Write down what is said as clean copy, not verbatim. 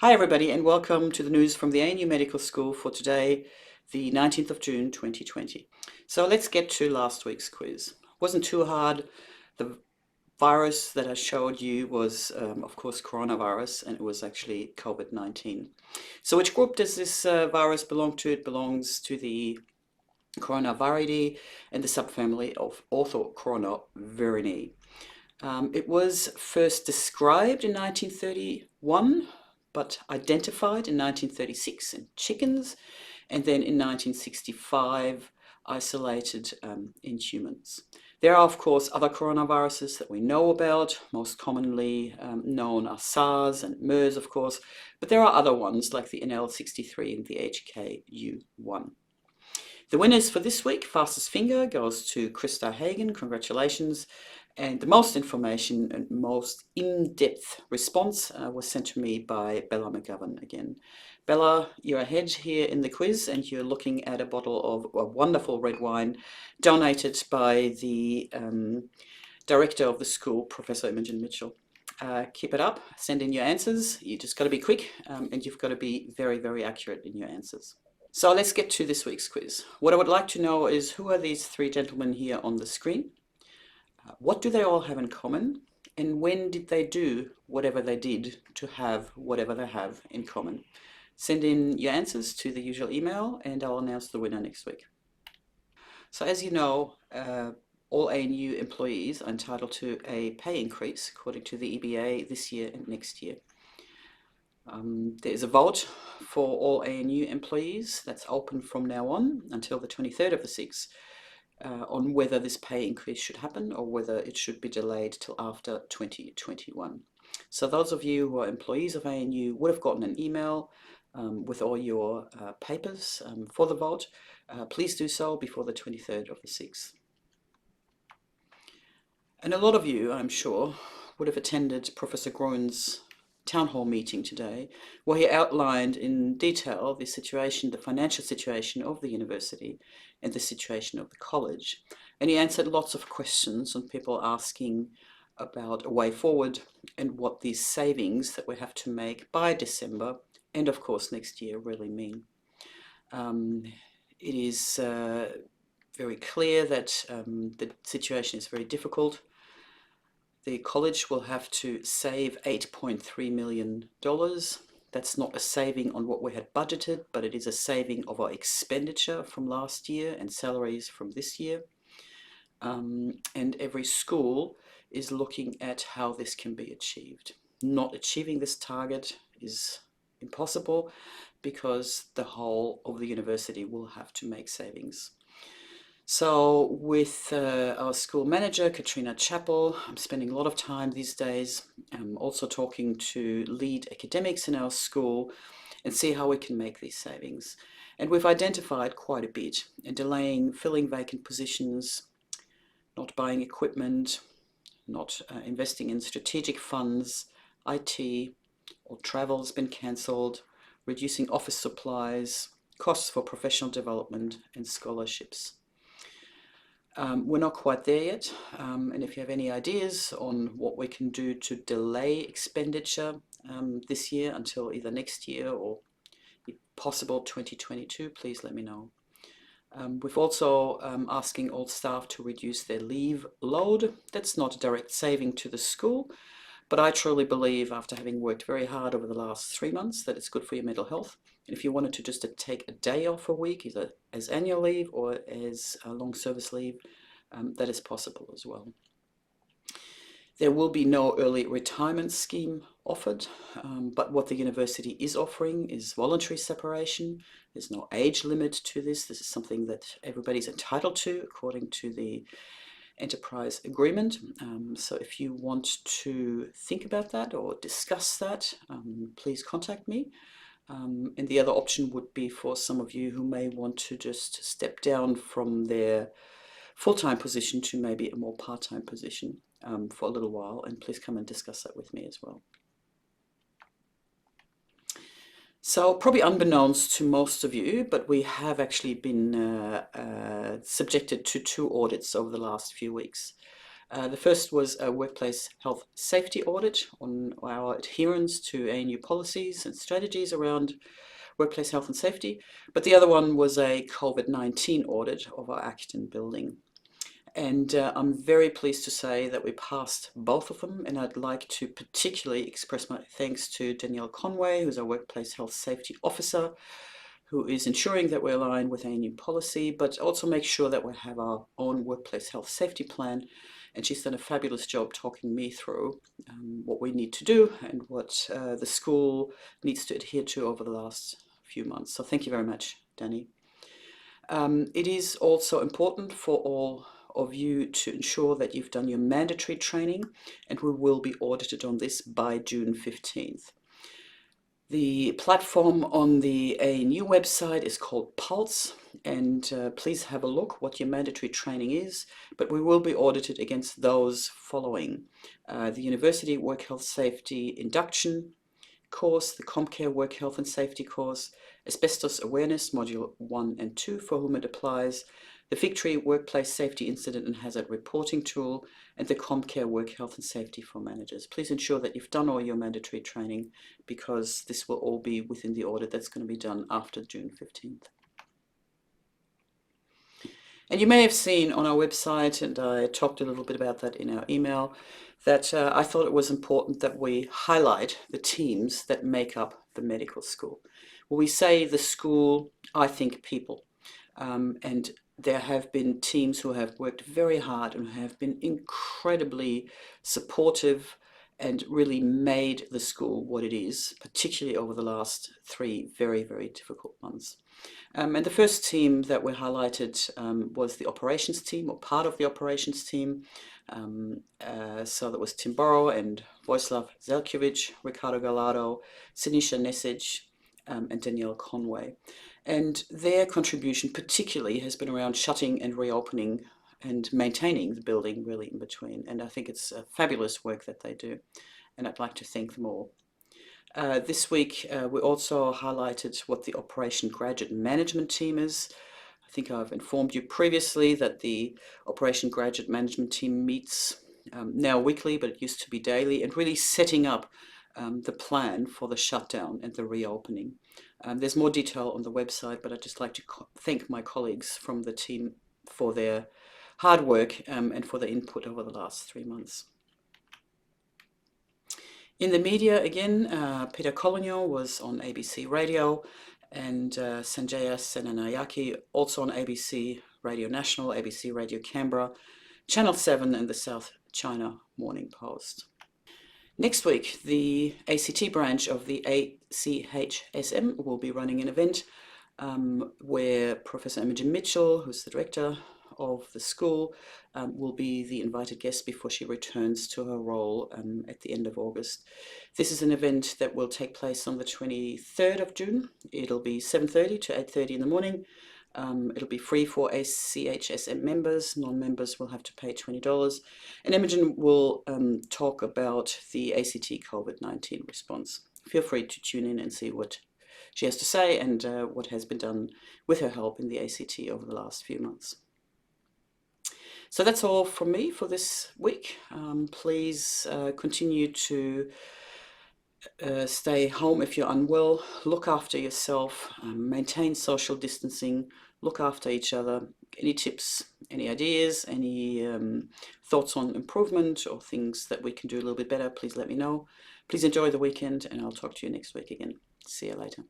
Hi everybody and welcome to the news from the ANU Medical School for today, the 19th of June 2020. So let's get to last week's quiz. Wasn't too hard. The virus that I showed you was of course coronavirus, and it was actually COVID-19. So which group does this virus belong to? It belongs to the Coronaviridae and the subfamily of Orthocoronavirinae. It was first described in 1931, but identified in 1936 in chickens, and then in 1965 isolated in humans. There are, of course, other coronaviruses that we know about. Most commonly known are SARS and MERS, of course, but there are other ones like the NL63 and the HKU1. The winners for this week, fastest finger, goes to Krista Hagen. Congratulations. And the most information and most in-depth response was sent to me by Bella McGovern again. Bella, you're ahead here in the quiz, and you're looking at a bottle of a wonderful red wine donated by the director of the school, Professor Imogen Mitchell. Keep it up, send in your answers. You just got to be quick, and you've got to be very, very accurate in your answers. So let's get to this week's quiz. What I would like to know is, who are these three gentlemen here on the screen? What do they all have in common? And when did they do whatever they did to have whatever they have in common? Send in your answers to the usual email, and I'll announce the winner next week. So as you know, all ANU employees are entitled to a pay increase according to the EBA this year and next year. There is a vote for all ANU employees that's open from now on until the 23rd of the 6th on whether this pay increase should happen or whether it should be delayed till after 2021. So those of you who are employees of ANU would have gotten an email with all your papers for the vote. Please do so before the 23rd of the 6th. And a lot of you, I'm sure, would have attended Professor Groen's town hall meeting today, where he outlined in detail the situation, the financial situation of the university and the situation of the college. And he answered lots of questions on people asking about a way forward and what these savings that we have to make by December and of course next year really mean. It is very clear that the situation is very difficult. The college will have to save $8.3 million. That's not a saving on what we had budgeted, but it is a saving of our expenditure from last year and salaries from this year. And every school is looking at how this can be achieved. Not achieving this target is impossible because the whole of the university will have to make savings. So with our school manager, Katrina Chappell, I'm spending a lot of time these days. I'm also talking to lead academics in our school and see how we can make these savings. And we've identified quite a bit, and delaying filling vacant positions, not buying equipment, not investing in strategic funds, IT, or travel has been cancelled, reducing office supplies, costs for professional development and scholarships. We're not quite there yet, and if you have any ideas on what we can do to delay expenditure this year until either next year or if possible 2022, please let me know. We've also asking all staff to reduce their leave load. That's not a direct saving to the school, but I truly believe, after having worked very hard over the last 3 months, that it's good for your mental health. And if you wanted to just take a day off a week, either as annual leave or as long service leave, that is possible as well. There will be no early retirement scheme offered, but what the university is offering is voluntary separation. There's no age limit to this. This is something that everybody's entitled to according to the enterprise agreement. So if you want to think about that or discuss that, please contact me. And the other option would be for some of you who may want to just step down from their full-time position to maybe a more part-time position for a little while, and please come and discuss that with me as well. So probably unbeknownst to most of you, but we have actually been subjected to 2 audits over the last few weeks. The first was a workplace health safety audit on our adherence to ANU policies and strategies around workplace health and safety, but the other one was a COVID-19 audit of our Acton building. And I'm very pleased to say that we passed both of them, and I'd like to particularly express my thanks to Danielle Conway, who's our Workplace Health Safety Officer, who is ensuring that we're aligned with ANU policy, but also make sure that we have our own workplace health safety plan. And she's done a fabulous job talking me through what we need to do and what the school needs to adhere to over the last few months. So thank you very much, Danny. It is also important for all of you to ensure that you've done your mandatory training, and we will be audited on this by June 15th. The platform on the ANU website is called Pulse, and please have a look what your mandatory training is, but we will be audited against those following: the University Work Health Safety Induction course, the CompCare Work Health and Safety course, Asbestos Awareness Module 1 and 2 for whom it applies, the Victory Workplace Safety Incident and Hazard Reporting Tool, and the CompCare Work Health and Safety for Managers. Please ensure that you've done all your mandatory training, because this will all be within the audit that's going to be done after June 15th. And you may have seen on our website, and I talked a little bit about that in our email, that I thought it was important that we highlight the teams that make up the medical school. When we say the school, I think people. And there have been teams who have worked very hard and have been incredibly supportive and really made the school what it is, particularly over the last 3 very, very difficult months. And the first team that we highlighted was the operations team, or part of the operations team. So that was Tim Borrow and Vojislav Zelkovic, Ricardo Gallardo, Sinisha Nesic, and Danielle Conway. And their contribution particularly has been around shutting and reopening and maintaining the building really in between. And I think it's fabulous work that they do, and I'd like to thank them all. This week we also highlighted what the Operation Graduate Management Team is. I think I've informed you previously that the Operation Graduate Management Team meets now weekly, but it used to be daily, and really setting up the plan for the shutdown and the reopening. There's more detail on the website, but I'd just like to thank my colleagues from the team for their hard work and for their input over the last 3 months. In the media, again, Peter Collignon was on ABC Radio, and Sanjaya Senanayake also on ABC Radio National, ABC Radio Canberra, Channel 7 and the South China Morning Post. Next week, the ACT branch of the ACHSM will be running an event where Professor Imogen Mitchell, who's the director of the school, will be the invited guest before she returns to her role at the end of August. This is an event that will take place on the 23rd of June. It'll be 7:30 to 8:30 in the morning. It'll be free for ACHSM members. Non-members will have to pay $20. And Imogen will talk about the ACT COVID-19 response. Feel free to tune in and see what she has to say and what has been done with her help in the ACT over the last few months. So that's all from me for this week. Please continue to stay home if you're unwell, look after yourself, maintain social distancing, look after each other. Any tips, any ideas, any thoughts on improvement or things that we can do a little bit better, please let me know. Please enjoy the weekend, and I'll talk to you next week again. See you later.